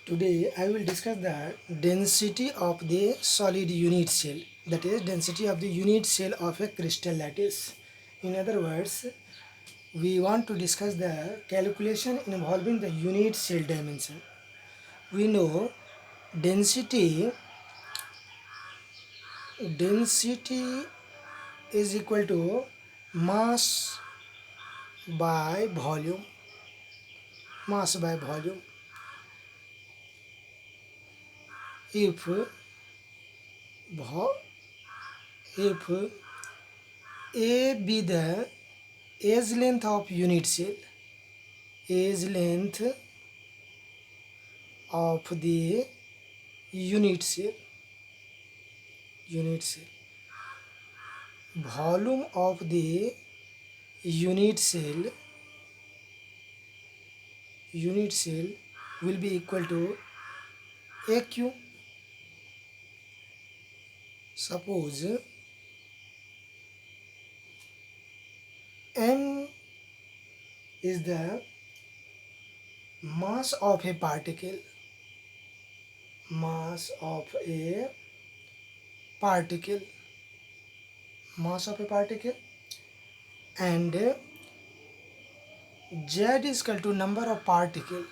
Today I will discuss the density of the solid unit cell, that is density of the unit cell of a crystal lattice. In other words, we want to discuss the calculation involving the unit cell dimension. We know density density is equal to mass by volume. Mass by volume. If if A be the age length of unit cell, age length of the unit cell, volume of the unit cell will be equal to AQ. Suppose M is the mass of a particle, mass of a particle, and Z is equal to number of particle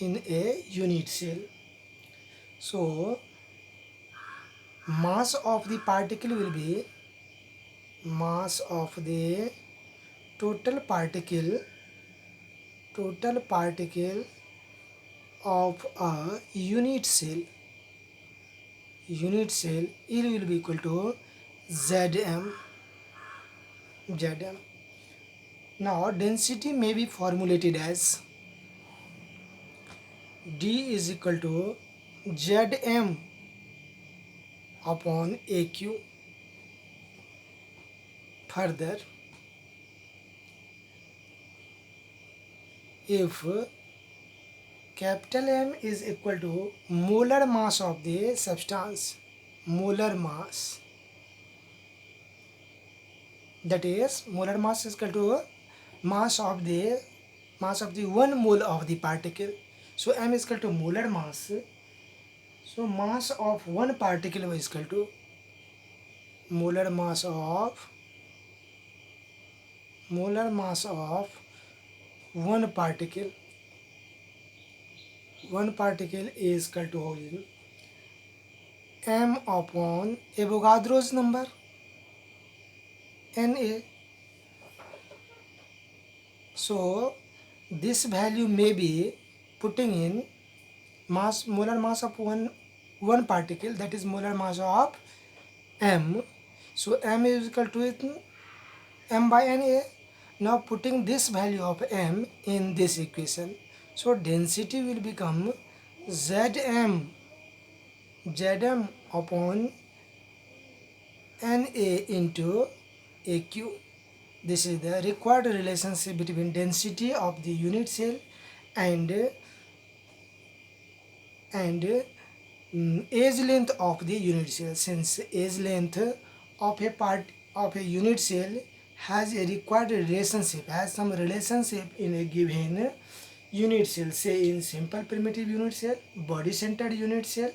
in a unit cell. So mass of the particle will be mass of the total particle of a unit cell it will be equal to Zm. Now density may be formulated as D is equal to Zm upon AQ. Further, if capital M is equal to molar mass of the substance, that is molar mass is equal to mass of the 1 mole of the particle. So M is equal to molar mass. So mass of one particle is equal to molar mass of one particle. One particle is equal to M upon Avogadro's number, Na. So this value may be putting in molar mass of one particle, that is molar mass of M. So M is equal to M by Na. Now putting this value of M in this equation, so density will become Zm upon Na into AQ. This is the required relationship between density of the unit cell and age length of the unit cell. Since age length of a unit cell has a required relationship, has some relationship in a given unit cell, say in simple primitive unit cell, body centered unit cell,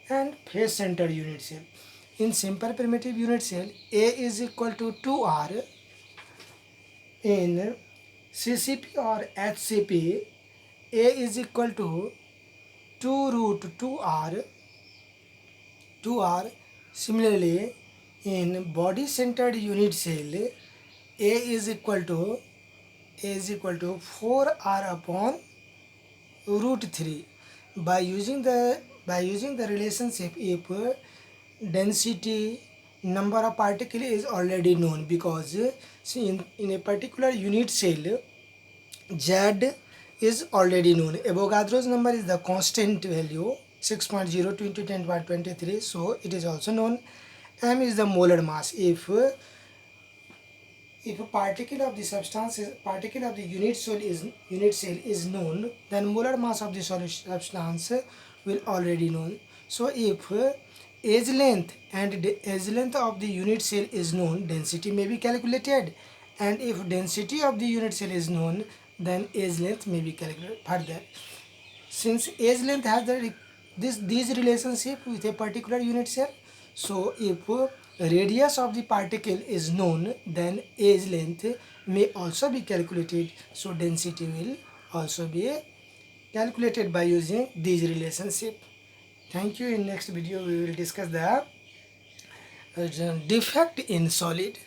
and face centered unit cell. In simple primitive unit cell, A is equal to 2R. In CCP or HCP, A is equal to 2 root 2R. Similarly, in body centered unit cell, A is equal to 4R upon root 3. By using the relationship, if density, number of particle is already known, because see in a particular unit cell, Z is already known. Avogadro's number is the constant value, 6.02 into 10^23, so it is also known. M is the molar mass. If a particle of the unit cell is known, then molar mass of the substance will already known. So if age length of the unit cell is known, density may be calculated, and if density of the unit cell is known, then edge length may be calculated further. Since edge length has these relationship with a particular unit cell, so if radius of the particle is known, then edge length may also be calculated. So density will also be calculated by using these relationship. Thank you. In next video we will discuss the defect in solid.